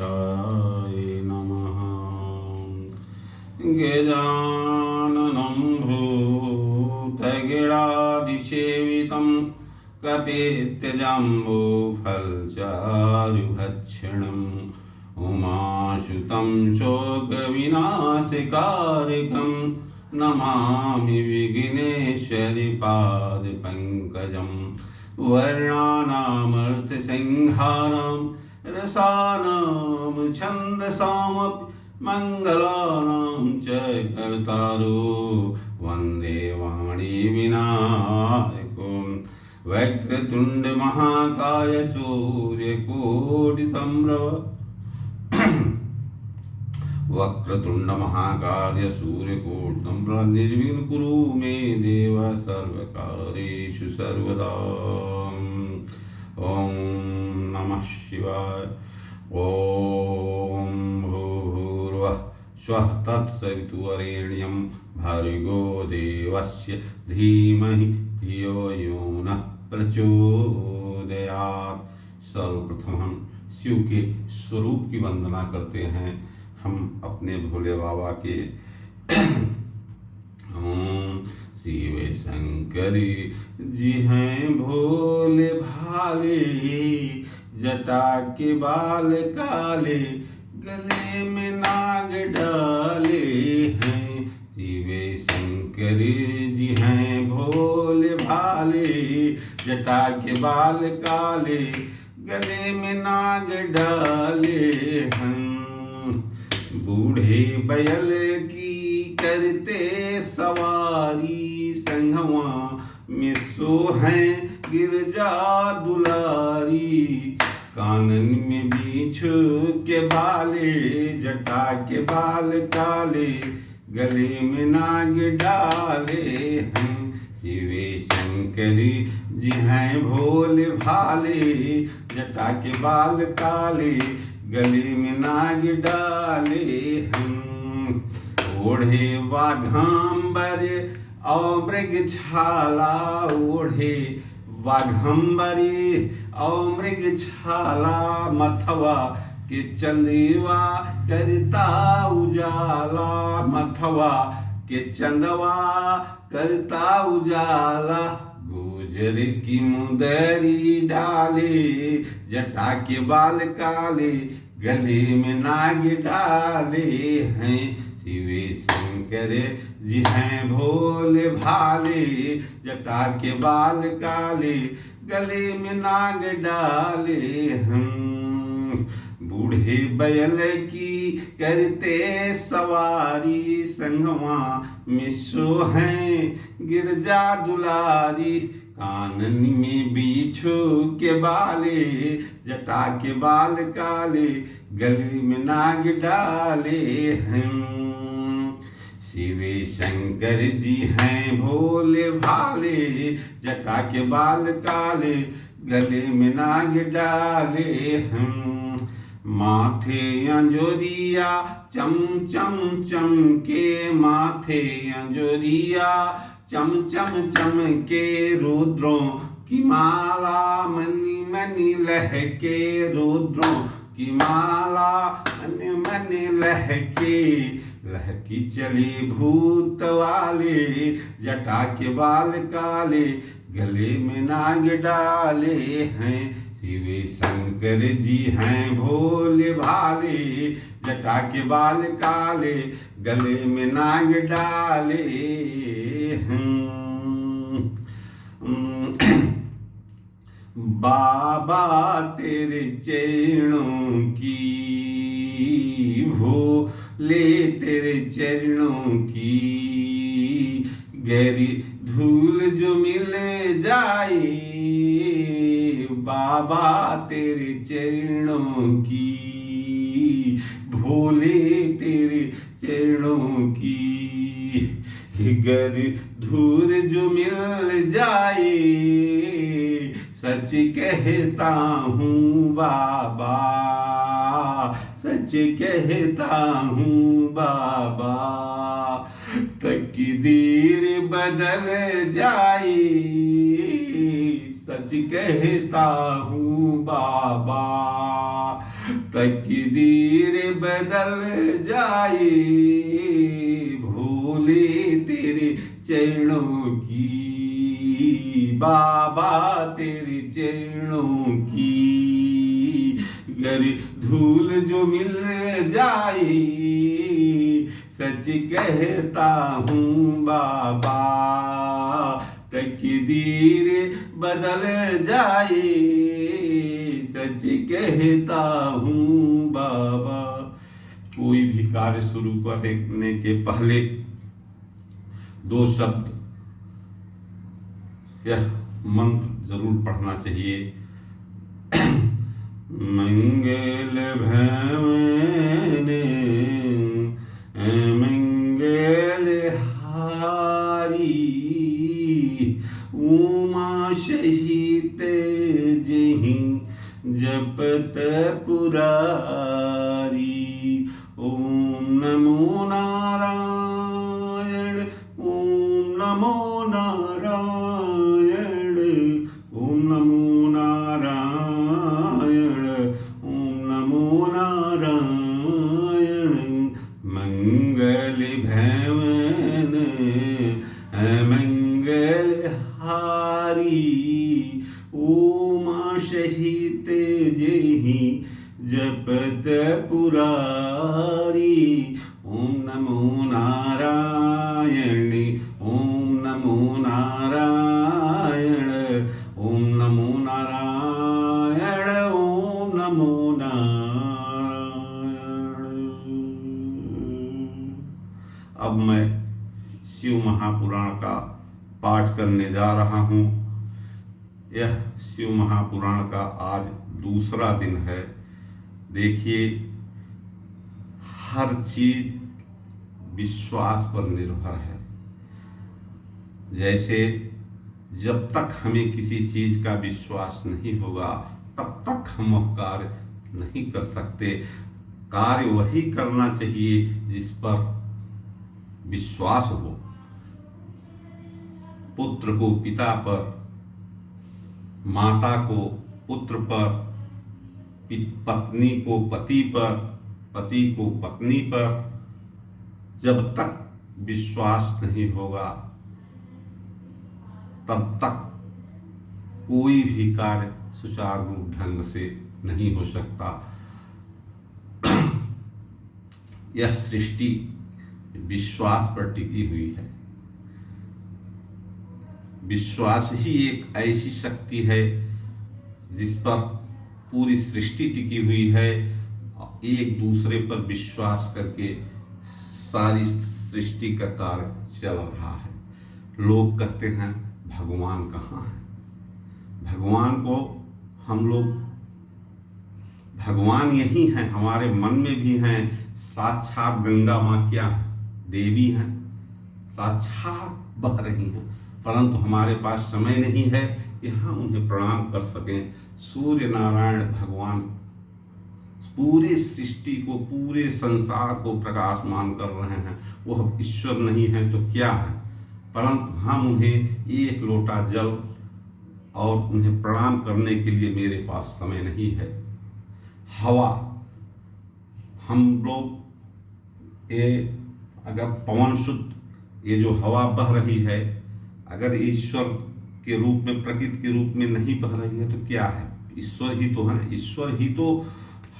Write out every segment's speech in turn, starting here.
नमः। गजाननं भूतगणादिसेवितं कपित्थजम्बूफलचारुभक्षणम् उमासुतं शोकविनाशकारकं नमामि विघ्नेश्वरपादपङ्कजं। वर्णानामर्थसंहारं रसानां छन्दसामपि मङ्गलानां च कर्तारो वन्दे वाणीविनायकं। वक्रतुण्ड महाकाय सूर्यकोटिसम्भव वक्रतुण्ड महाकाय सूर्यकोटिसम्भव निर्विघ्नं कुरु मे देव सर्वकार्येषु सर्वदा। ओम नमः शिवाय। ओम भूर्भुवः स्वः तत्सवितुर्वरेण्यं भर्गो देवस्य धीमहि धियो यो नः प्रचोदयात्। सर्वप्रथम हम शिव के स्वरूप की वंदना करते हैं। हम अपने भोले बाबा के ओम शिव शंकर जी हैं भोले भाले, जटा के बाल काले, गले में नाग डाले हैं। शिव शंकर जी हैं भोले भाले, जटा के बाल काले, गले में नाग डाले हैं। बूढ़े बैल की करते सवारी, संगवा में सो हैं गिरजा दुलारी। कानन में बिच्छू के बाले, जटा के बाल काले, गले में नाग डाले हैं। शिव शंकर जी हैं भोले भाले, जटा के बाल काले, गले में नाग डाले हैं। ओढ़े वाघांबर और मृगछाला, ओढ़े वाघंबरी और मृगछाला, मथवा के चंदवा करता उजाला, मथवा के चंदवा करता उजाला। गुजर की मुदरी डाले, जटा के बाल काले, गले में नाग डाले हैं। शिव शंकर जी हैं भोले भाले, जटा के बाल काले, गले में नाग डाले हैं। बूढ़े बैल की करते सवारी, संगवा में सो हैं गिरजा दुलारी। कानन में बिच्छू के बाले, जटा के बाल काले, गले में नाग डाले हैं। शिव शंकर जी हैं भोले भाले, जटा के बाल काले, गले में नाग डाले हैं। माथे अंजोरिया चम चम चम के, माथे अंजोरिया चम चम चम के, रुद्रों की माला मनि मनि लहके, रुद्रों की माला मनि मनि लहके। लहकी चली भूत वाले, जटा के बाल काले, गले में नाग डाले हैं। शिव शंकर जी हैं भोले भाले, जटा के बाल काले, गले में नाग डाले हैं। बाबा तेरे चरणों की, भोले तेरे चरणों की, गहरी धूल जो मिल जाए, बाबा तेरे चरणों की, भोले तेरे चरणों की। गर धूल जो मिल जाए, सच कहता हूँ बाबा, सच कहता हूँ बाबा। तकदीर बदल जाए, सच कहता हूँ बाबा, तकदीर बदल जाए, भोले तेरे चरणों की, बाबा तेरे चरणों की, गर धूल जो मिल जाए, सच कहता हूँ बाबा, तकदीर बदल जाए, सच कहता हूँ बाबा। कोई भी कार्य शुरू करने के पहले 2 शब्द यह मंत्र जरूर पढ़ना चाहिए। मंगल भवने मंगल हारी, उमा सहित जहि जपत पुरारी, ओम नमो नारायण, ओम नमो नारायण, ओम नमो नारायण, ओम नमो नारायण। मंगल भवन मंगल हारी, उमा सहित जेहि जपत पुरारी, ओम नमो नारायण, ओम नमो नारायण, ओम नमो नारायण, ओम नमो नारायण। अब मैं शिव महापुराण का पाठ करने जा रहा हूँ। यह शिव महापुराण का आज दूसरा दिन है। देखिए, हर चीज विश्वास पर निर्भर है। जैसे जब तक हमें किसी चीज का विश्वास नहीं होगा तब तक हम वह कार्य नहीं कर सकते। कार्य वही करना चाहिए जिस पर विश्वास हो। पुत्र को पिता पर, माता को पुत्र पर, पत्नी को पति पर, पति को पत्नी पर जब तक विश्वास नहीं होगा तब तक कोई भी कार्य सुचारू ढंग से नहीं हो सकता। यह सृष्टि विश्वास पर टिकी हुई है। विश्वास ही एक ऐसी शक्ति है जिस पर पूरी सृष्टि टिकी हुई है। एक दूसरे पर विश्वास करके सारी सृष्टि का कार्य चल रहा है। लोग कहते हैं भगवान कहाँ है? भगवान को हम लोग, भगवान यही हैं, हमारे मन में भी हैं। साक्षात गंगा माँ क्या देवी हैं, साक्षात बह रही हैं, परंतु हमारे पास समय नहीं है कि हम उन्हें प्रणाम कर सकें। सूर्य नारायण भगवान पूरे सृष्टि को, पूरे संसार को प्रकाशमान कर रहे हैं। वह ईश्वर नहीं है तो क्या है? परंतु हम उन्हें एक लोटा जल और उन्हें प्रणाम करने के लिए मेरे पास समय नहीं है। हवा, हम लोग ये अगर पवन शुद्ध, ये जो हवा बह रही है, अगर ईश्वर के रूप में, प्रकृति के रूप में नहीं बह रही है तो क्या है? ईश्वर ही तो है। ईश्वर ही तो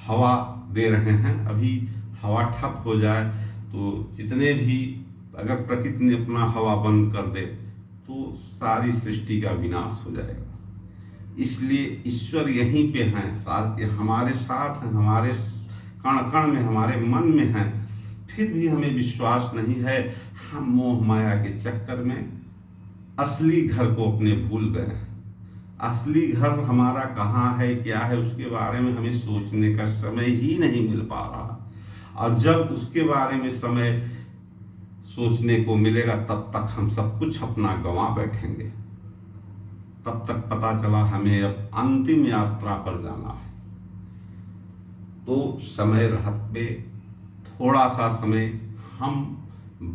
हवा दे रहे हैं। अभी हवा ठप हो जाए तो जितने भी, अगर प्रकृति ने अपना हवा बंद कर दे तो सारी सृष्टि का विनाश हो जाएगा। इसलिए ईश्वर यहीं पे हैं, साथ हमारे साथ हैं, हमारे कण कण में, हमारे मन में हैं। फिर भी हमें विश्वास नहीं है। हम मोह माया के चक्कर में असली घर को अपने भूल गए हैं। असली घर हमारा कहाँ है, क्या है, उसके बारे में हमें सोचने का समय ही नहीं मिल पा रहा। और जब उसके बारे में समय सोचने को मिलेगा तब तक हम सब कुछ अपना गंवा बैठेंगे। तब तक पता चला हमें अब अंतिम यात्रा पर जाना है। तो समय रहत पे थोड़ा सा समय, हम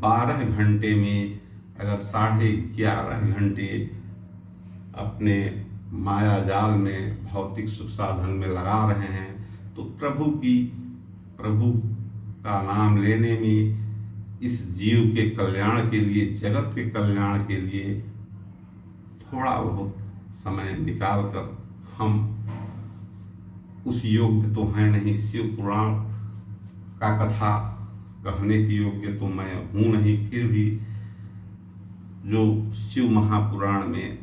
12 घंटे में अगर 11.5 घंटे अपने माया जाल में, भौतिक सुख साधन में लगा रहे हैं, तो प्रभु का नाम लेने में, इस जीव के कल्याण के लिए, जगत के कल्याण के लिए थोड़ा बहुत समय निकाल कर, हम उस योग्य तो हैं नहीं, शिव पुराण का कथा कहने के योग्य तो मैं हूँ नहीं, फिर भी जो शिव महापुराण में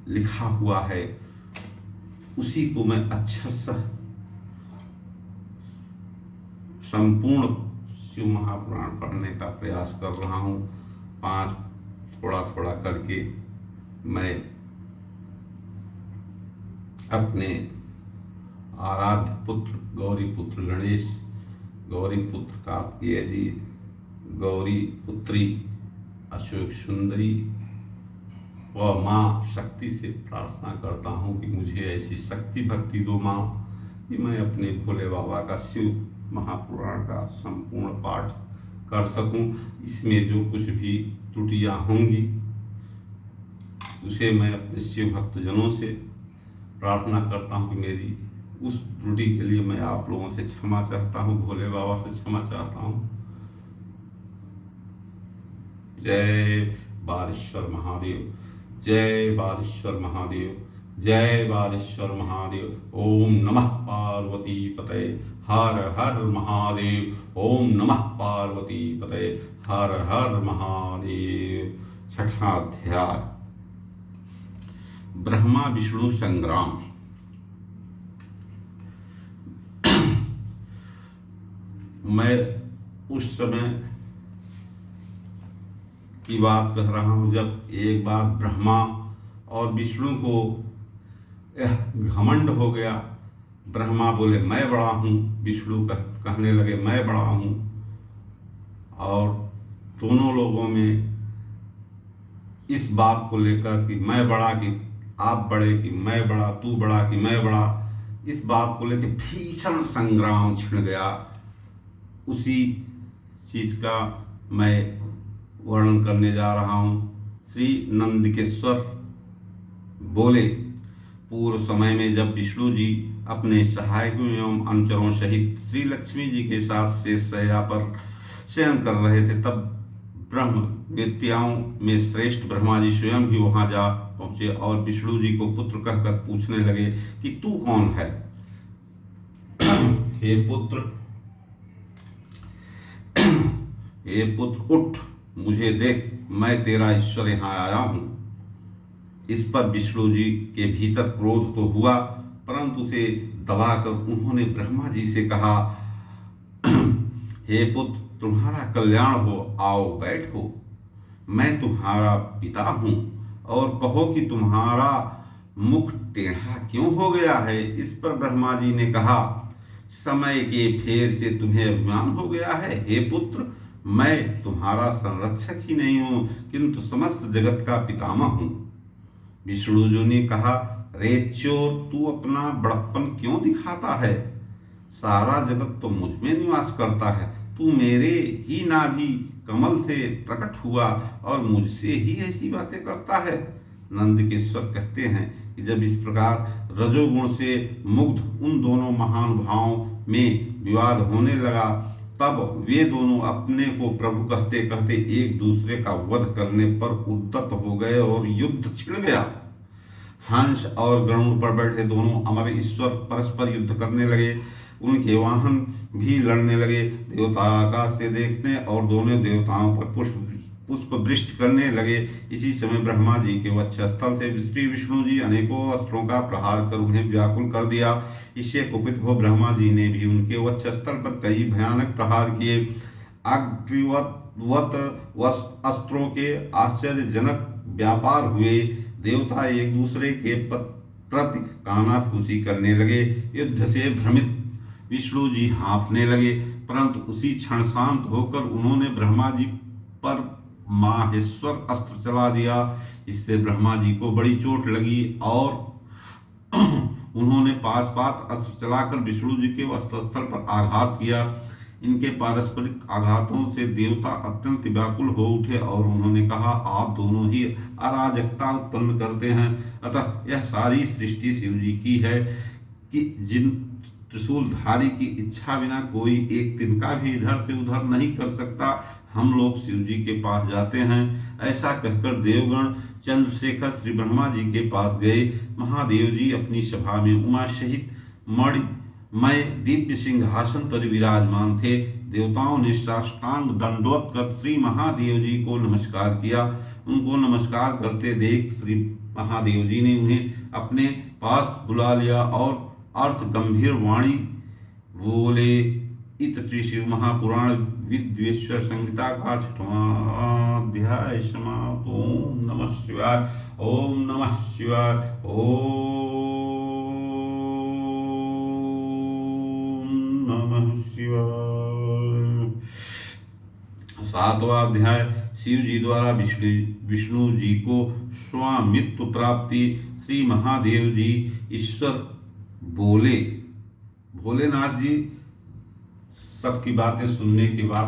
लिखा हुआ है उसी को मैं अक्षरशः संपूर्ण शिव महापुराण पढ़ने का प्रयास कर रहा हूँ। 5 थोड़ा थोड़ा करके मैं अपने आराध्य पुत्र गौरी पुत्र गणेश, गौरी पुत्र कार्तिकेय जी, गौरी पुत्री अशोक सुंदरी व माँ शक्ति से प्रार्थना करता हूँ कि मुझे ऐसी शक्ति भक्ति दो माँ, कि मैं अपने भोले बाबा का शिव महापुराण का संपूर्ण पाठ कर सकूं। इसमें जो कुछ भी त्रुटियां होंगी उसे मैं अपने शिव भक्तजनों से प्रार्थना करता हूं कि मेरी उस त्रुटि के लिए मैं आप लोगों से क्षमा चाहता हूं, भोले बाबा से क्षमा चाहता हूं। जय बालेश्वर महादेव, जय बालेश्वर महादेव, जय बालेश्वर महादेव। ओम नमः पार्वती पतये, हर हर महादेव। ओम नमः पार्वती पतये, हर हर महादेव। छठा अध्याय, ब्रह्मा विष्णु संग्राम। मैं उस समय की बात कह रहा हूं जब एक बार ब्रह्मा और विष्णु को यह घमंड हो गया। ब्रह्मा बोले मैं बड़ा हूँ, विष्णु कहने लगे मैं बड़ा हूँ, और दोनों लोगों में इस बात को लेकर कि मैं बड़ा कि आप बड़े, कि मैं बड़ा तू बड़ा कि मैं बड़ा, इस बात को लेकर भीषण संग्राम छिड़ गया। उसी चीज का मैं वर्णन करने जा रहा हूँ। श्री नंदिकेश्वर बोले, पूर्व समय में जब विष्णु जी अपने सहायकों एवं अनुचरों सहित श्री लक्ष्मी जी के साथ शेष शैया पर शयन कर रहे थे, तब ब्रह्म विद्याओं में श्रेष्ठ ब्रह्मा जी स्वयं भी वहां जा पहुंचे और विष्णु जी को पुत्र कहकर पूछने लगे कि तू कौन है? हे पुत्र उठ, मुझे देख, मैं तेरा ईश्वर यहाँ आया हूँ। इस पर विष्णु जी के भीतर क्रोध तो हुआ, परंतु उसे दबाकर उन्होंने ब्रह्मा जी से कहा, हे पुत्र, तुम्हारा कल्याण हो, आओ बैठो। मैं तुम्हारा पिता हूँ, और कहो कि तुम्हारा मुख टेढ़ा क्यों हो गया है? इस पर ब्रह्मा जी ने कहा, समय के फेर से तुम्हें अभिमान हो गया है। हे पुत्र, मैं तुम्हारा संरक्षक ही नहीं हूँ, किंतु समस्त जगत का पितामह हूँ। विष्णु जी ने कहा, रे चोर, तू अपना बड़प्पन क्यों दिखाता है? सारा जगत तो मुझ में निवास करता है। तू मेरे ही नाभि कमल से प्रकट हुआ और मुझसे ही ऐसी बातें करता है। नंदकेश्वर कहते हैं कि जब इस प्रकार रजोगुण से मुग्ध उन दोनों महानुभावों में विवाद होने लगा, तब वे दोनों अपने को प्रभु कहते कहते एक दूसरे का वध करने पर उद्यत हो गए और युद्ध छिड़ गया। हंस और गरुड़ पर बैठे दोनों अमर ईश्वर परस्पर युद्ध करने लगे। उनके वाहन भी लड़ने लगे। देवता आकाश से देखने और दोनों देवताओं पर पुष्प वृष्टि करने लगे। इसी समय ब्रह्मा जी के वक्षस्थल से श्री विष्णु जी अनेकों अस्त्रों का प्रहार कर उन्हें व्याकुल कर दिया। इससे कुपित हो ब्रह्मा जी ने भी उनके वक्षस्थल पर कई भयानक प्रहार किए। अग्निवत अस्त्रों के आश्चर्यजनक व्यापार हुए। देवता एक दूसरे के प्रति कानाफूसी करने लगे। युद्ध से भ्रमित विष्णु जी हाँफने लगे, परंतु उसी क्षण शांत होकर उन्होंने ब्रह्मा जी पर माहेश्वर अस्त्र चला दिया। इससे ब्रह्मा जी को बड़ी चोट लगी और उन्होंने पाशपात अस्त्र चलाकर विष्णु जी के वक्षस्थल पर आघात किया। इनके पारस्परिक आघातों से देवता अत्यंत व्याकुल हो उठे और उन्होंने कहा, आप दोनों ही अराजकता उत्पन्न करते हैं। अतः यह सारी सृष्टि शिव जी की है कि जिन त्रिशूलधारी की इच्छा बिना कोई एक तिनका भी इधर से उधर नहीं कर सकता। हम लोग शिव जी के पास जाते हैं। ऐसा कहकर देवगण चंद्रशेखर श्री ब्रह्मा जी के पास गए। महादेव जी अपनी सभा में उमा सहित मणिमय दिव्य सिंहासन पर विराजमान थे। देवताओं ने साष्टांग दंडवत कर श्री महादेव जी को नमस्कार किया। उनको नमस्कार करते देख श्री महादेव जी ने उन्हें अपने पास बुला लिया और अर्थ गंभीर वाणी बोले, इत श्री शिव महापुराण विद्वेश्वर संहिता का 6वां अध्याय समाप्त। ओम नमः शिवाय। ओम नमः शिवाय। ओम नमः शिवाय। 7वां अध्याय शिव जी द्वारा विष्णु जी को स्वामित्व प्राप्ति। श्री महादेव जी ईश्वर बोले, भोलेनाथ जी सबकी बातें सुनने के बाद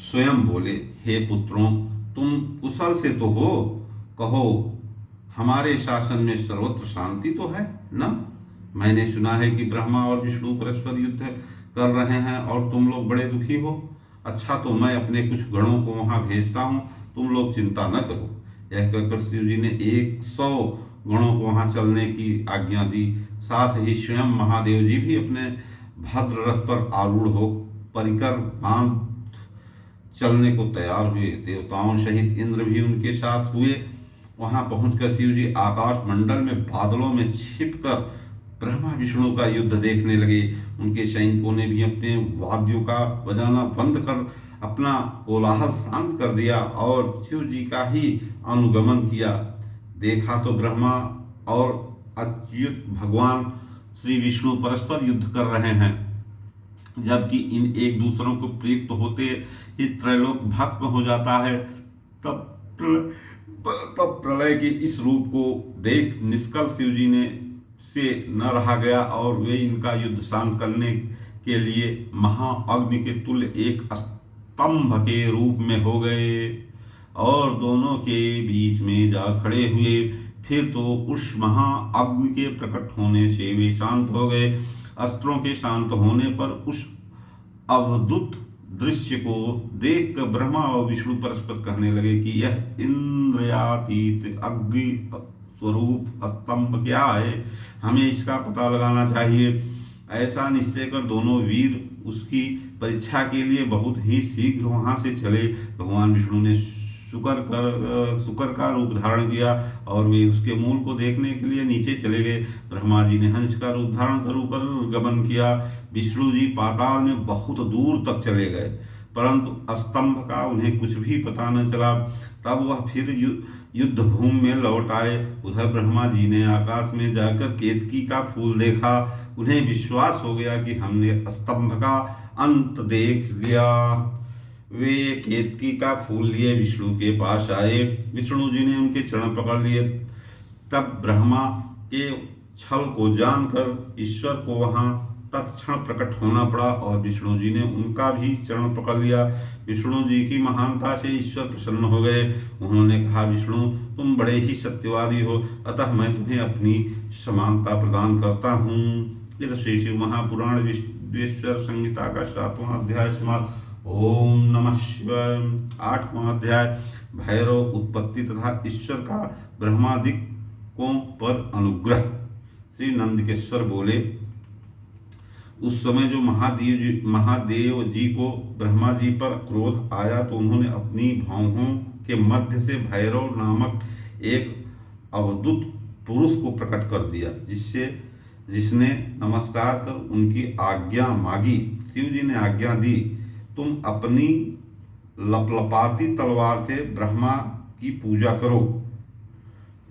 स्वयं बोले, हे पुत्रों, तुम कुशल से तो हो, कहो हमारे शासन में सर्वत्र शांति तो है न? मैंने सुना है कि ब्रह्मा और विष्णु परस्पर युद्ध कर रहे हैं और तुम लोग बड़े दुखी हो। अच्छा, तो मैं अपने कुछ गणों को वहां भेजता हूं, तुम लोग चिंता न करो। यह कहकर शिव जी ने 100 गणों को वहां चलने की आज्ञा दी। साथ ही स्वयं महादेव जी भी अपने भद्र रथ पर आरूढ़ हो परिकर बांध चलने को तैयार हुए। देवताओं सहित इंद्र भी उनके साथ हुए। वहां पहुंचकर शिव जी आकाश मंडल में बादलों में छिपकर ब्रह्मा विष्णु का युद्ध देखने लगे। उनके सैनिकों ने भी अपने वाद्यों का बजाना बंद कर अपना कोलाहल शांत कर दिया और शिव जी का ही अनुगमन किया। देखा तो ब्रह्मा और अच्युत भगवान श्री विष्णु परस्पर युद्ध कर रहे हैं, जबकि इन एक दूसरों को प्रयुक्त होते ही त्रैलोक भस्म हो जाता है। तब प्रलय के इस रूप को देख निष्कल शिव जी ने से न रहा गया और वे इनका युद्ध शांत करने के लिए महाअग्नि के तुल्य एक स्तंभ के रूप में हो गए और दोनों के बीच में जा खड़े हुए। फिर तो उस महाअग्नि के प्रकट होने से वे शांत हो गए। अस्त्रों के शांत होने पर उस अद्भुत दृश्य को देखकर ब्रह्मा और विष्णु परस्पर कहने लगे कि यह इंद्रियातीत अग्नि स्वरूप स्तंभ क्या है, हमें इसका पता लगाना चाहिए। ऐसा निश्चय कर दोनों वीर उसकी परीक्षा के लिए बहुत ही शीघ्र वहां से चले। भगवान विष्णु ने शुकर का रूप धारण किया और वे उसके मूल को देखने के लिए नीचे चले गए। ब्रह्मा जी ने हंस का रूप धारण कर ऊपर गमन किया। विष्णु जी पाताल में बहुत दूर तक चले गए, परंतु स्तंभ का उन्हें कुछ भी पता न चला। तब वह फिर युद्ध भूमि में लौट आए। उधर ब्रह्मा जी ने आकाश में जाकर केतकी का फूल देखा। उन्हें विश्वास हो गया कि हमने स्तंभ का अंत देख लिया। वे केतकी का फूल लिए विष्णु के पास आए। विष्णु जी ने उनके चरण पकड़ लिए। तब ब्रह्मा के छल को जानकर ईश्वर को वहां तत्क्षण प्रकट होना पड़ा और विष्णु जी ने उनका भी चरण पकड़ लिया। विष्णु जी की महानता से ईश्वर प्रसन्न हो गए। उन्होंने कहा, विष्णु तुम बड़े ही सत्यवादी हो, अतः मैं तुम्हें अपनी समानता प्रदान करता हूँ। इस श्री शिव महापुराण विश्वेश्वर संहिता का 7वां अध्याय समाप्त। ओम नमः शिवाय। 8वां अध्याय भैरव उत्पत्ति तथा ईश्वर का ब्रह्मादिकों पर अनुग्रह। श्री नंदकेश्वर बोले, उस समय जो महादेव जी को ब्रह्मा जी पर क्रोध आया तो उन्होंने अपनी भौहों के मध्य से भैरव नामक एक अवधूत पुरुष को प्रकट कर दिया, जिसने नमस्कार कर उनकी आज्ञा मांगी। शिव जी ने आज्ञा दी, तुम अपनी लपलपाती तलवार से ब्रह्मा की पूजा करो।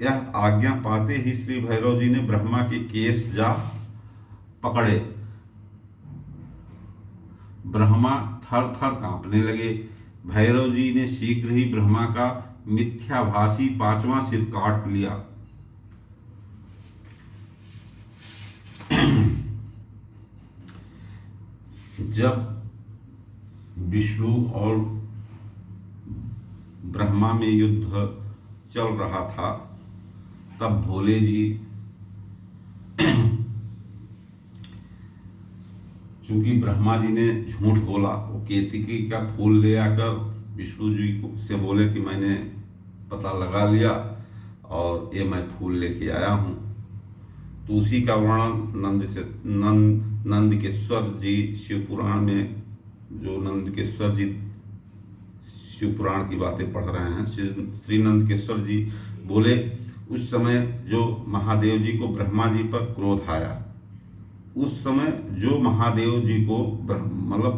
यह आज्ञा पाते ही श्री भैरव जी ने ब्रह्मा के केश जा पकड़े। ब्रह्मा थर थर कांपने लगे। भैरव जी ने शीघ्र ही ब्रह्मा का मिथ्याभासी 5वां सिर काट लिया। जब विष्णु और ब्रह्मा में युद्ध चल रहा था, तब भोले जी चूंकि ब्रह्मा जी ने झूठ बोला, वो केतकी का फूल ले आकर विष्णु जी को से बोले कि मैंने पता लगा लिया और ये मैं फूल लेके आया हूँ। तो उसी का वर्णन नंदकेश्वर जी शिव पुराण में, जो नंदकेश्वर जी शिव पुराण की बातें पढ़ रहे हैं, श्री नंदकेश्वर जी बोले उस समय जो महादेव जी को ब्रह्मा जी पर क्रोध आया, उस समय जो महादेव जी को मतलब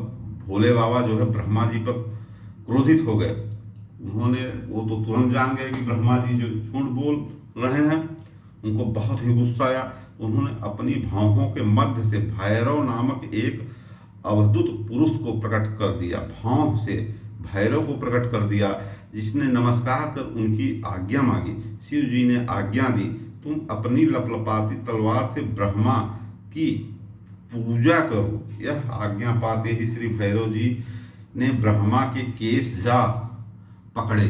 भोले बाबा जो है ब्रह्मा जी पर क्रोधित हो गए, उन्होंने वो तो तुरंत जान गए कि ब्रह्मा जी जो झूठ बोल रहे हैं, उनको बहुत ही गुस्सा आया। उन्होंने अपनी भौहों के मध्य से भैरव नामक एक अवधूत पुरुष को प्रकट कर दिया, भौं से भैरव को प्रकट कर दिया, जिसने नमस्कार कर उनकी आज्ञा मांगी। शिव जी ने आज्ञा दी, तुम अपनी लपलपाती तलवार से ब्रह्मा की पूजा करो। यह आज्ञा पाते ही श्री भैरव जी ने ब्रह्मा के केश जा पकड़े।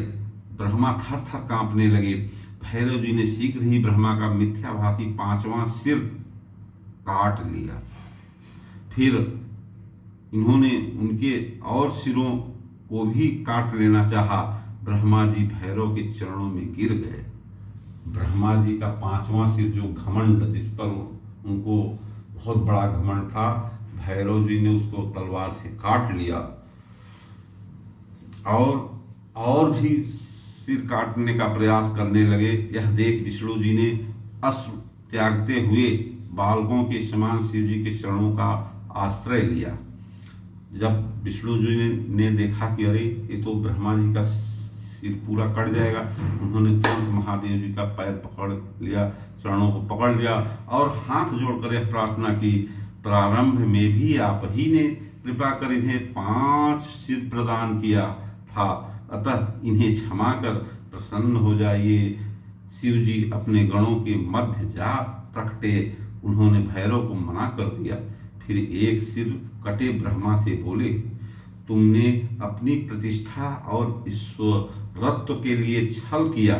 ब्रह्मा थर थर कांपने लगे। भैरव जी ने शीघ्र ही ब्रह्मा का मिथ्याभासी 5वां सिर काट लिया। फिर इन्होंने उनके और सिरों को भी काट लेना चाहा। ब्रह्मा जी भैरव के चरणों में गिर गए। ब्रह्मा जी का 5वां सिर, जो घमंड, जिस पर उनको बहुत बड़ा घमंड था, भैरव जी ने उसको तलवार से काट लिया। और भी सिर काटने का प्रयास करने लगे। यह देख विष्णु जी ने अश्रु त्यागते हुए बालकों के समान शिव जी के चरणों का आश्रय लिया। जब विष्णु जी ने देखा कि अरे ये तो ब्रह्मा जी का सिर पूरा कट जाएगा, उन्होंने तुरंत महादेव जी का पैर पकड़ लिया, चरणों को पकड़ लिया और हाथ जोड़कर यह प्रार्थना की, प्रारंभ में भी आप ही ने कृपा कर इन्हें 5 सिर प्रदान किया था, अतः इन्हें क्षमा कर प्रसन्न हो जाइए। शिव जी अपने गणों के मध्य जा प्रकटे। उन्होंने भैरव को मना कर दिया। फिर एक सिर कटे ब्रह्मा से बोले, तुमने अपनी प्रतिष्ठा और ईश्वरत्व के लिए छल किया,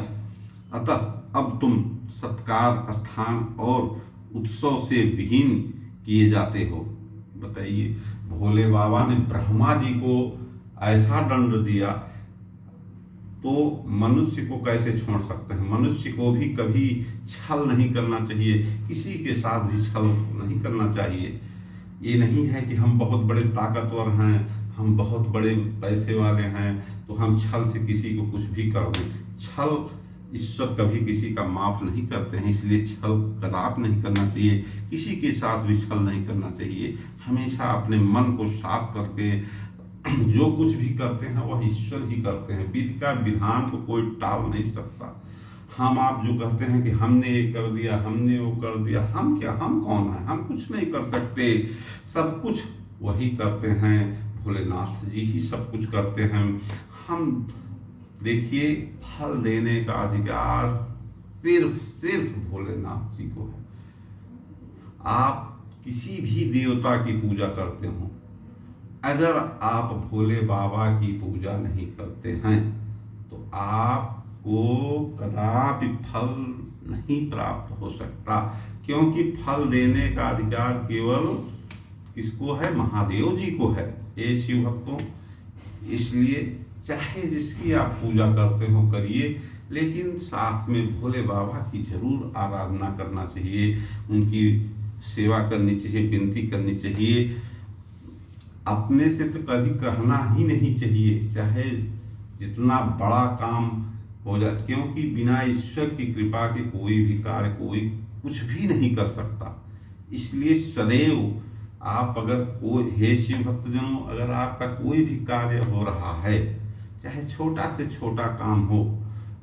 अतः अब तुम सत्कार, स्थान और उत्सव से विहीन किए जाते हो। बताइए, भोले बाबा ने ब्रह्मा जी को ऐसा दंड दिया तो मनुष्य को कैसे छोड़ सकते हैं। मनुष्य को भी कभी छल नहीं करना चाहिए, किसी के साथ भी छल नहीं करना चाहिए। ये नहीं है कि हम बहुत बड़े ताकतवर हैं, हम बहुत बड़े पैसे वाले हैं तो हम छल से किसी को कुछ भी कर दें। छल ईश्वर कभी किसी का माफ नहीं करते हैं, इसलिए छल कदापि नहीं करना चाहिए। किसी के साथ भी छल नहीं करना चाहिए। हमेशा अपने मन को साफ करके जो कुछ भी करते हैं वह ईश्वर ही करते हैं। विधि का विधान को कोई टाल नहीं सकता। हम आप जो कहते हैं कि हमने ये कर दिया, हमने वो कर दिया, हम क्या, हम कौन है, हम कुछ नहीं कर सकते। सब कुछ वही करते हैं, भोलेनाथ जी ही सब कुछ करते हैं। हम देखिए, फल देने का अधिकार सिर्फ भोलेनाथ जी को है। आप किसी भी देवता की पूजा करते हो, अगर आप भोले बाबा की पूजा नहीं करते हैं तो आपको कदापि फल नहीं प्राप्त हो सकता, क्योंकि फल देने का अधिकार केवल किसको है, महादेव जी को है। ये शिव भक्तों, इसलिए चाहे जिसकी आप पूजा करते हो करिए, लेकिन साथ में भोले बाबा की जरूर आराधना करना चाहिए, उनकी सेवा करनी चाहिए, विनती करनी चाहिए। अपने से तो कभी कहना ही नहीं चाहिए, चाहे जितना बड़ा काम हो जाए, क्योंकि बिना ईश्वर की कृपा के कोई भी कार्य, कोई कुछ भी नहीं कर सकता। इसलिए सदैव आप अगर कोई, हे शिव भक्तजनों, अगर आपका कोई भी कार्य हो रहा है, चाहे छोटा से छोटा काम हो,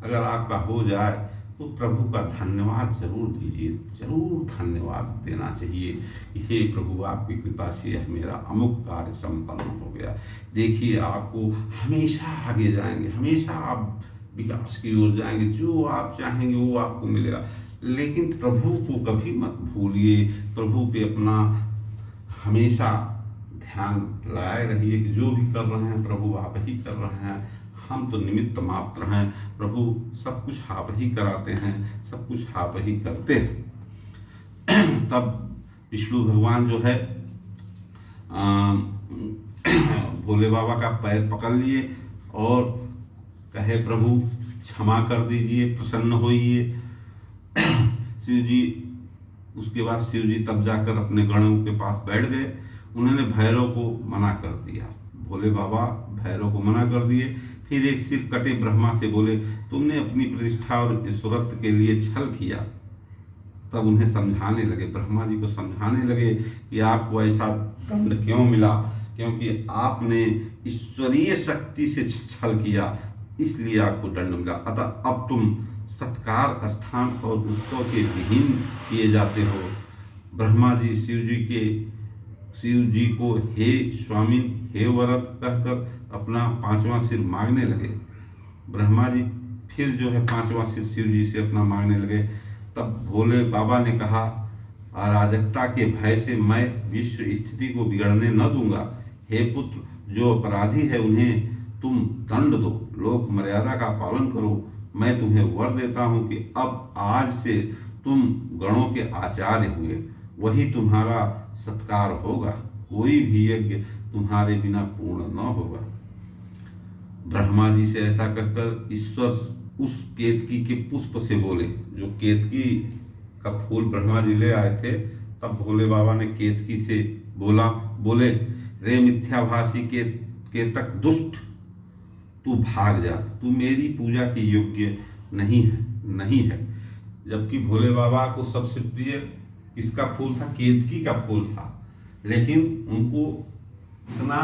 अगर आपका हो जाए तो प्रभु का धन्यवाद जरूर दीजिए, जरूर धन्यवाद देना चाहिए। हे प्रभु, आपकी कृपा से यह मेरा अमुक कार्य संपन्न हो गया। देखिए, आपको हमेशा आगे जाएंगे, हमेशा आप विकास की ओर जाएंगे, जो आप चाहेंगे वो आपको मिलेगा। लेकिन प्रभु को कभी मत भूलिए, प्रभु पे अपना हमेशा ध्यान लगाए रहिए कि जो भी कर रहे हैं प्रभु आप ही कर रहे हैं, हम तो निमित्त मात्र हैं। प्रभु सब कुछ आप ही कराते हैं, सब कुछ आप ही करते हैं। तब विष्णु भगवान जो है भोले बाबा का पैर पकड़ लिए और कहे प्रभु क्षमा कर दीजिए, प्रसन्न होइए। शिव जी उसके बाद शिव जी तब जाकर अपने गणों के पास बैठ गए। उन्होंने भैरव को मना कर दिया, भोले बाबा भैरव को मना कर दिए। फिर एक सिर कटे ब्रह्मा से बोले, तुमने अपनी प्रतिष्ठा और ईश्वरत्व के लिए छल किया। तब उन्हें समझाने लगे, ब्रह्मा जी को समझाने लगे कि आपको ऐसा दंड क्यों मिला, क्योंकि आपने ईश्वरीय शक्ति से छल किया, इसलिए आपको दंड मिला। अतः अब तुम सत्कार, स्थान और उत्सव के विहीन किए जाते हो। ब्रह्मा जी शिव जी को हे स्वामी, हे वरद कहकर अपना 5वां सिर मांगने लगे। ब्रह्मा जी फिर जो है 5वां सिर शिव जी से अपना मांगने लगे। तब भोले बाबा ने कहा, अराजकता के भय से मैं विश्व स्थिति को बिगड़ने न दूंगा। हे पुत्र, जो अपराधी है उन्हें तुम दंड दो, लोक मर्यादा का पालन करो। मैं तुम्हें वर देता हूँ कि अब आज से तुम गणों के आचार्य हुए, वही तुम्हारा सत्कार होगा। कोई भी यज्ञ तुम्हारे बिना पूर्ण न होगा। ब्रह्मा जी से ऐसा कहकर ईश्वर उस केतकी के पुष्प से बोले, जो केतकी का फूल ब्रह्मा जी ले आए थे। तब भोले बाबा ने केतकी से बोले, रे मिथ्याभाषी केतक दुष्ट, तू भाग जा, तू मेरी पूजा के योग्य नहीं है। जबकि भोले बाबा को सबसे प्रिय किसका फूल था? केतकी का फूल था। लेकिन उनको इतना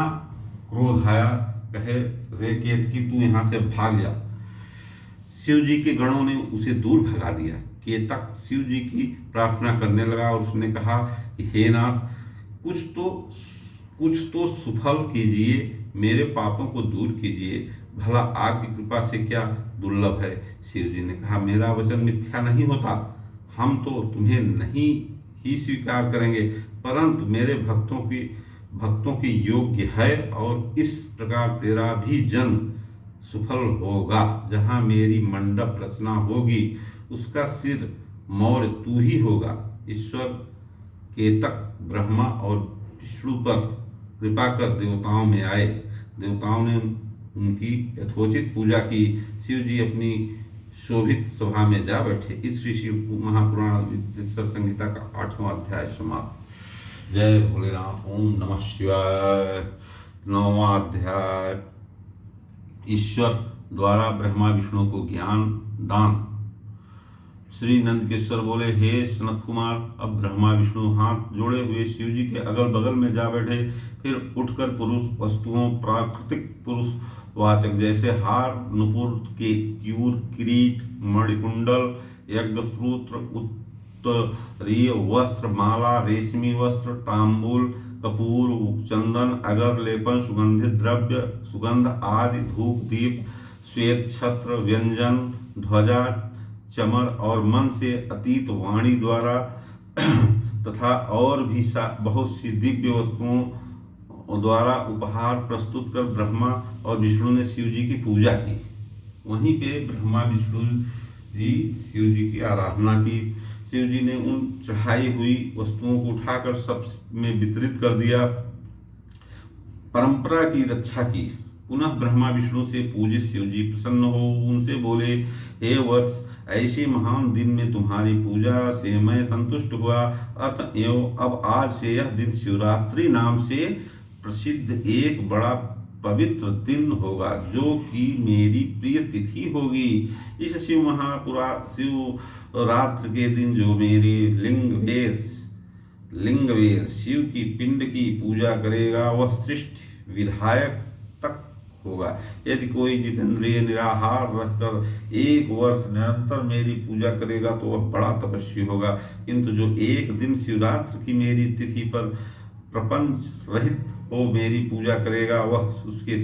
क्रोध आया, कहे रे केतकी तू यहाँ से भाग जा। शिव जी के गणों ने उसे दूर भगा दिया। केतक शिव जी की प्रार्थना करने लगा और उसने कहा कि हे नाथ, कुछ तो सुफल कीजिए, मेरे पापों को दूर कीजिए, भला आपकी कृपा से क्या दुर्लभ है। शिव जी ने कहा, मेरा वचन मिथ्या नहीं होता, हम तो तुम्हें नहीं ही स्वीकार करेंगे, परंतु मेरे भक्तों की योग्य है, और इस प्रकार तेरा भी जन्म सफल होगा। जहाँ मेरी मंडप रचना होगी उसका सिर मौर्य तू ही होगा। ईश्वर केतक ब्रह्मा और विष्णु पर कृपा कर देवताओं में आए। देवताओं ने उनकी यथोचित पूजा की। शिव जी अपनी शोभित सभा में जा बैठे। इस श्री शिव महापुराण संहिता का 8वां अध्याय समाप्त। जय भोलेनाथ। ओम नमः शिवाय। 9वां अध्याय। ईश्वर द्वारा ब्रह्मा विष्णु को ज्ञान दान। श्री नंदकेश्वर बोले, हे सनत कुमार, अब ब्रह्मा विष्णु हाथ जोड़े हुए शिव जी के अगल बगल में जा बैठे। फिर उठकर पुरुष वस्तुओं, प्राकृतिक पुरुष वाचक जैसे हार, नुपुर के क्यूर, किरीट, मणिकुंडल, यज्ञसूत्र, उत्तरीय वस्त्र, माला, रेशमी वस्त्र, तांबूल, कपूर, चंदन, अगर, लेपन, सुगंधित द्रव्य, सुगंध आदि, धूप, दीप, श्वेत छत्र, व्यंजन, ध्वजा, चमर और मन से अतीत वाणी द्वारा तथा और भी बहुत सी दिव्य वस्तुओं द्वारा उपहार प्रस्तुत कर ब्रह्मा और विष्णु ने शिव जी की पूजा की। वहीं पे ब्रह्मा विष्णु जी शिव जी की आराधना की। शिव जी ने उन चढ़ाई हुई वस्तुओं को उठाकर सब में वितरित कर दिया, परंपरा की रक्षा की। पुनः ब्रह्मा विष्णु से पूजित शिव जी प्रसन्न हो उनसे बोले, हे वत्स, ऐसे महान दिन में तुम्हारी पूजा से मैं संतुष्ट हुआ। अतएव अब आज से यह दिन शिवरात्रि नाम से प्रसिद्ध एक बड़ा पवित्र दिन होगा, जो कि मेरी प्रिय तिथि होगी। इस शिवरात्रि के दिन जो मेरे लिंगवेर शिव की पिंड की पूजा करेगा वह श्रेष्ठ विधायक तक होगा। यदि कोई जितेंद्रिय निराहार रहकर 1 वर्ष निरंतर मेरी पूजा करेगा तो वह बड़ा तपस्वी होगा, किंतु जो एक दिन शिवरात्रि की मेरी तिथि पर प्रपंच रहित हो मेरी पूजा करेगा वह उसके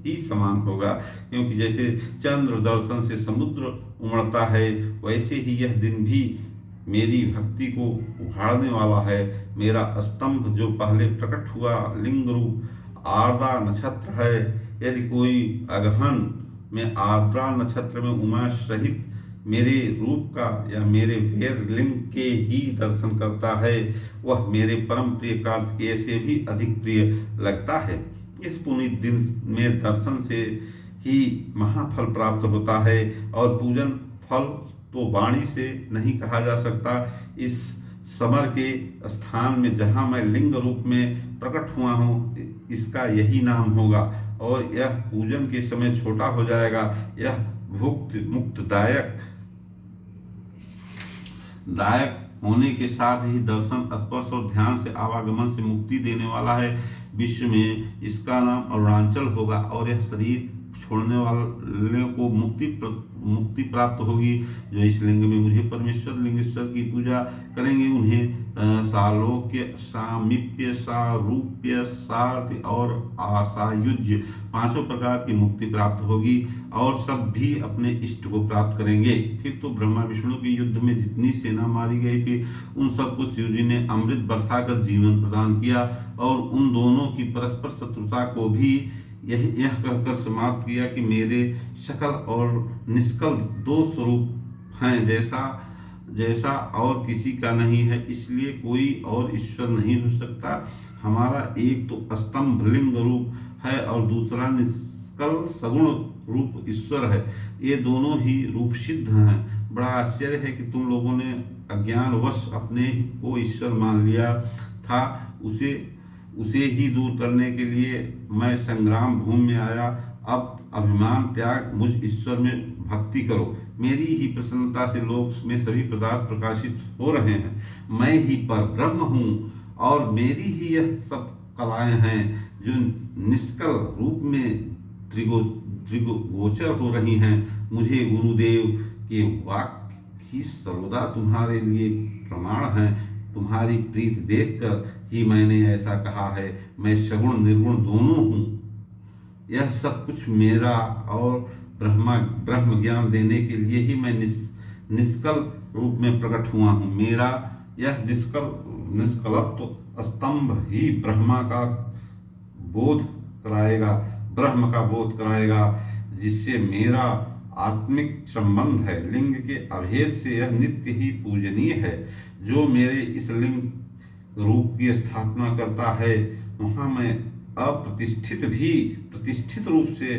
ही समान होगा। क्योंकि जैसे चंद्र दर्शन से समुद्र उमड़ता है, वैसे ही यह दिन भी मेरी भक्ति को उघाड़ने वाला है। मेरा स्तंभ जो पहले प्रकट हुआ लिंग रूप आर्द्रा नक्षत्र है। यदि कोई अगहन में आर्द्रा नक्षत्र में उमा सहित मेरे रूप का या मेरे वीर लिंग के ही दर्शन करता है, वह मेरे परम प्रिय कार्तिकेय से भी अधिक प्रिय लगता है। इस पुनीत दिन में दर्शन से ही महाफल प्राप्त होता है और पूजन फल तो वाणी से नहीं कहा जा सकता। इस समर के स्थान में जहाँ मैं लिंग रूप में प्रकट हुआ हूँ, इसका यही नाम होगा और यह पूजन के समय छोटा हो जाएगा। यह भुक्त मुक्तदायक होने के साथ ही दर्शन, स्पर्श और ध्यान से आवागमन से मुक्ति देने वाला है। विश्व में इसका नाम अरुणाचल होगा और यह शरीर छोड़ने वाले को मुक्ति प्राप्त होगी। जो इस लिंग में मुझे परमेश्वर लिंगेश्वर की पूजा करेंगे, उन्हें सालोक्य, सामीप्य, सारूप्य, सार्थ और आसायुज्य 5 प्रकार की मुक्ति प्राप्त होगी और सब भी अपने इष्ट को प्राप्त करेंगे। फिर तो ब्रह्मा विष्णु के युद्ध में जितनी सेना मारी गई थी, उन सबको शिव जी ने अमृत बरसाकर जीवन प्रदान किया और उन दोनों की परस्पर शत्रुता को भी यह कहकर समाप्त किया कि मेरे सकल और निष्कल 2 स्वरूप हैं, जैसा और किसी का नहीं है, इसलिए कोई और ईश्वर नहीं हो सकता। हमारा एक तो स्तंभ लिंग रूप है और दूसरा निष्कल सगुण रूप ईश्वर है। ये दोनों ही रूप सिद्ध हैं। बड़ा आश्चर्य है कि तुम लोगों ने अज्ञानवश अपने को ईश्वर मान लिया था। उसे ही दूर करने के लिए मैं संग्राम भूमि में आया। अब अभिमान त्याग मुझ ईश्वर में भक्ति करो। मेरी ही प्रसन्नता से लोक में सभी पदार्थ प्रकाशित हो रहे हैं। मैं ही पर ब्रह्म हूँ और मेरी ही यह सब कलाएं हैं जो निष्कल रूप में त्रिगोचर हो रही हैं। मुझे गुरुदेव के वाक्य ही सर्वदा तुम्हारे लिए प्रमाण हैं। तुम्हारी प्रीति देखकर ही मैंने ऐसा कहा है। मैं सगुण निर्गुण दोनों हूँ। यह सब कुछ मेरा और ब्रह्म ज्ञान देने के लिए ही मैं निष्कल रूप में प्रकट हुआ हूँ। मेरा यह निष्कलत्व स्तंभ ही ब्रह्म का बोध कराएगा, जिससे मेरा आत्मिक संबंध है। लिंग के अभेद से यह नित्य ही पूजनीय है। जो मेरे इस लिंग रूप की स्थापना करता है, वहाँ मैं प्रतिष्ठित रूप से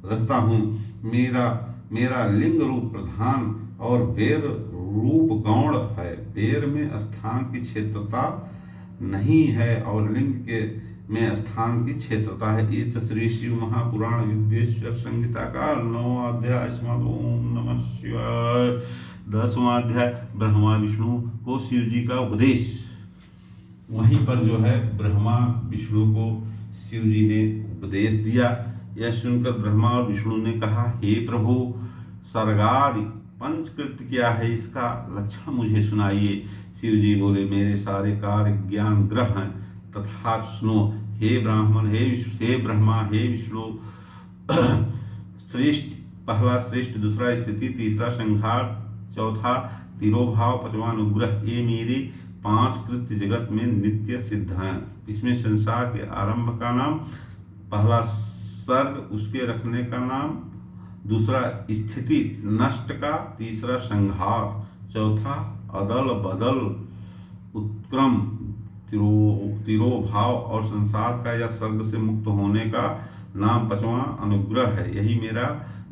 रहता हूँ। मेरा लिंग रूप प्रधान और वेर रूप गौण है। वेर में स्थान की क्षेत्रता नहीं है और लिंग के में स्थान की क्षेत्रता है। ये श्री शिव महापुराण युद्धेश्वर संहिता का 9वां अध्याय। ओम नमः शिवाय। 10वां अध्याय ब्रह्मा विष्णु को शिव जी का उपदेश। वहीं पर जो है ब्रह्मा विष्णु को शिव जी ने उपदेश दिया। यह सुनकर ब्रह्मा और विष्णु ने कहा, हे प्रभु, सर्गादि पंचकृत्य क्या है, इसका लक्षण मुझे सुनाइए। शिव जी बोले, मेरे सारे कार्य ज्ञान ग्रह हैं तथा सुनो। हे ब्राह्मण, हे ब्रह्मा, हे विष्णु, श्रेष्ठ, पहला सृष्टि, दूसरा स्थिति, तीसरा संहार, चौथा तिरोभाव, 5वां अनुग्रह, ये मेरे 5 कृत्य जगत में नित्य सिद्ध हैं। इसमें संसार के आरंभ का नाम, पहला सर्ग, उसके रखने का नाम, दूसरा स्थिति नष्ट का, तीसरा संहार, चौथा अदल बदल उत्क्रम तिरोभाव और संसार का या सर्ग से मुक्त होने का नाम 5वां अनुग्रह है। यही मेरा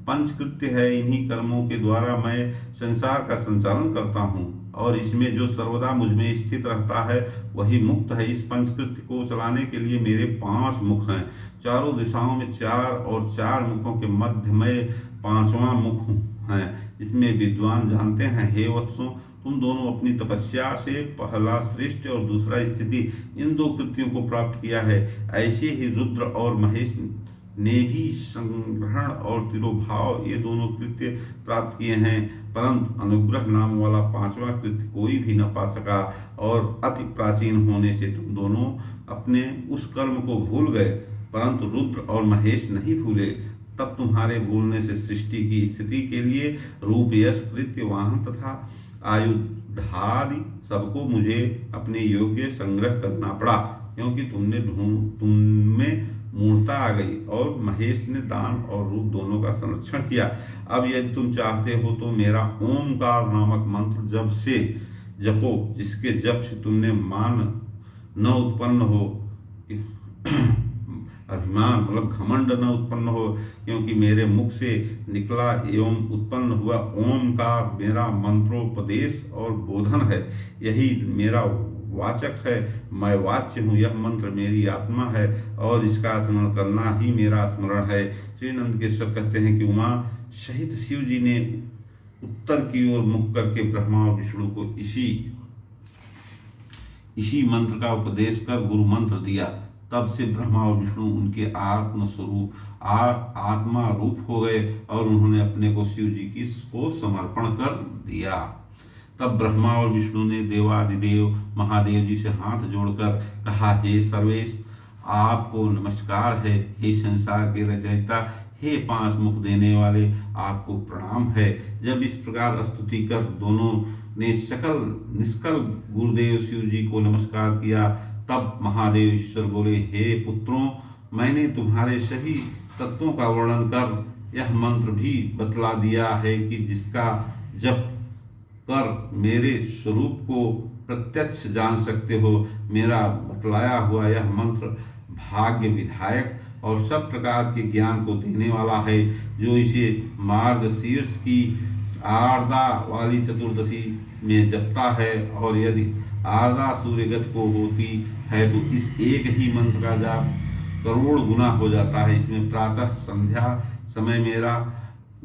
पंचकृत्य है। इन्हीं कर्मों के द्वारा मैं संसार का संचालन करता हूँ और इसमें जो सर्वदा मुझ में स्थित रहता है वही मुक्त है। इस पंचकृत्य को चलाने के लिए मेरे 5 मुख हैं। चारों दिशाओं में 4 और 4 मुखों के मध्य में 5वां मुख है। इसमें विद्वान जानते हैं, हे वत्सों, तुम दोनों अपनी तपस्या से पहला सृष्टि और दूसरा स्थिति, इन 2 कृत्यों को प्राप्त किया है। ऐसे ही रुद्र और महेश ने भी संग्रहण और तिरोभाव ये दोनों कृत्य प्राप्त किए हैं, परंतु अनुग्रह नाम वाला 5वां कृत्य कोई भी न पा सका और अति प्राचीन होने से तुम दोनों अपने उस कर्म को भूल गए, परंतु रुद्र और महेश नहीं भूले। तब तुम्हारे भूलने से सृष्टि की स्थिति के लिए रूप, यश, कृत्य, वाहन तथा आयु धारी सबको मुझे अपने योग्य संग्रह करना पड़ा, क्योंकि तुममें मूर्ता आ गई और महेश ने दान और रूप दोनों का संरक्षण किया। अब यदि तुम चाहते हो तो मेरा ओमकार नामक मंत्र जपो, जिसके जप से तुमने मान न उत्पन्न हो, अभिमान मतलब घमंड न उत्पन्न हो, क्योंकि मेरे मुख से निकला एवं उत्पन्न हुआ ओमकार मेरा मंत्रोपदेश और बोधन है। यही मेरा वाचक है, मैं वाच्य हूँ। यह मंत्र मेरी आत्मा है और इसका स्मरण करना ही मेरा स्मरण है। श्री नंदकेश्वर कहते हैं कि उमा सहित शिव जी ने उत्तर की ओर मुख करके ब्रह्मा और विष्णु को इसी मंत्र का उपदेश कर गुरु मंत्र दिया। तब से ब्रह्मा और विष्णु उनके आत्मा रूप हो गए और उन्होंने अपने को शिव जी को समर्पण कर दिया। तब ब्रह्मा और विष्णु ने देवादिदेव महादेव जी से हाथ जोड़कर कहा, हे सर्वेश, आपको नमस्कार है। हे संसार के रचयिता, हे 5 मुख देने वाले, आपको प्रणाम है। जब इस प्रकार स्तुति कर दोनों ने निष्कल गुरुदेव शिव जी को नमस्कार किया, तब महादेव ईश्वर बोले, हे पुत्रों, मैंने तुम्हारे सभी तत्वों का वर्णन कर यह मंत्र भी बतला दिया है कि जिसका जप कर मेरे स्वरूप को प्रत्यक्ष जान सकते हो। मेरा बतलाया हुआ यह मंत्र भाग्य विधायक और सब प्रकार के ज्ञान को देने वाला है। जो इसे मार्गशीर्ष की आर्द्रा वाली चतुर्दशी में जपता है और यदि आर्द्रा सूर्यगत को होती है तो इस एक ही मंत्र का जाप करोड़ गुना हो जाता है। इसमें प्रातः संध्या समय मेरा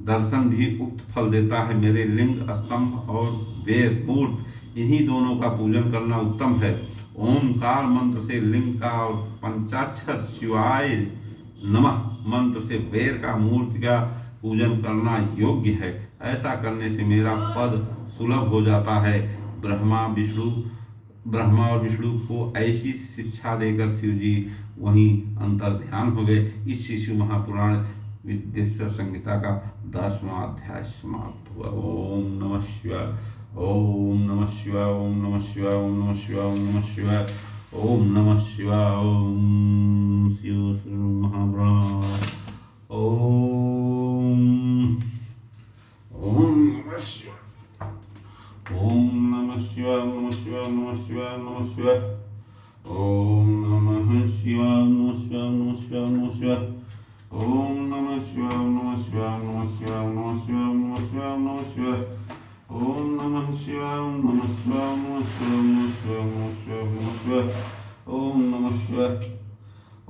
दर्शन भी उक्त फल देता है। मेरे लिंग, स्तंभ और वेद मूर्त, इन्हीं दोनों का पूजन करना उत्तम है। ओमकार मंत्र से लिंग का और पंचाक्षर शिवाय नमः मंत्र से वेर का मूर्ति का पूजन करना योग्य है। ऐसा करने से मेरा पद सुलभ हो जाता है। ब्रह्मा और विष्णु को ऐसी शिक्षा देकर शिव जी वहीं अंतर ध्यान हो गए। इस शिशु महापुराण विद्येश्वर संहिता का 10वां अध्याय समाप्त हुआ। ओम नमः शिवाय, ओम नमः शिवाय, ओम नमः शिवाय, ओम नमः शिवाय, ओम नमः शिवाय, ओम नमः शिवाय, ओम शिव महापुराण, ओम नमः शिवाय, ओम नमः शिवाय, नमः शिवाय, नमः शिवाय, नमः शिवाय, ओम नमः शिवाय, नमः शिवाय, नमः शिवाय, नमः शिवाय, ओम नमः शिवाय, नमः शिवाय, नमः शिवाय, नमः शिवाय, नमः शिवाय, नमः शिवाय, ओम नमः शिवाय, नमः शिवाय, नमः शिवाय, नमः शिवाय, नमः शिवाय, ओम नमः शिवाय,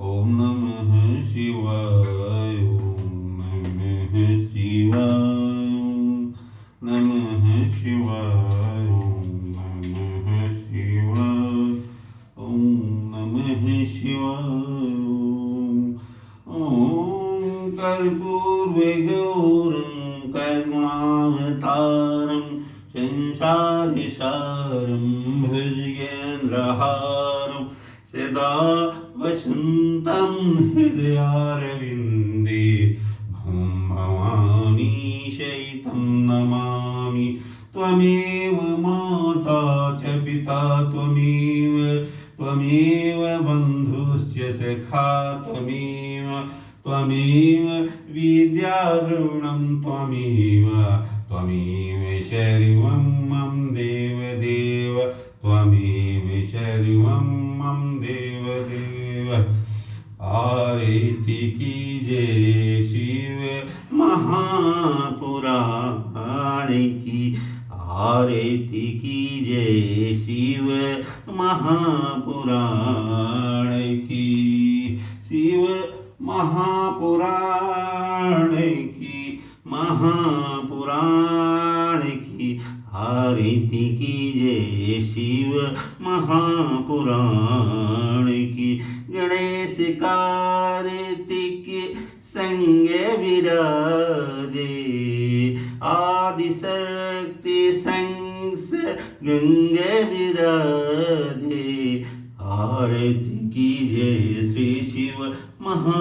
ओम नमः शिवाय, ओम नमः शिवाय, नमः शिवाय, नमः शिवाय, ओम नमः शिवाय, ओम कर्पूर्वे गौरं करुणावतारं संसारसारं भुजगेन्द्रहारं सदा वसन्तं हृदयारविन्दे भवानी शयितं नमामि। त्वमेव माता च पिता त्वमेव बन्धुश्च सखा त्वमेव विद्याद्रविणं त्वमेव शर्वं मम देवदेव, त्वमेव शर्वं मम देवदेव। आरती कीजिए शिव महापुराण की, आरती कीजिए शिव महापुराण की, शिव महापुराण की, महापुराण की आरती कीजिए शिव महापुराण की। गणेश कार्तिक संग विराजे, आदिशक्ति संग गंगे विराजे। आरती कीजिए श्री शिव महा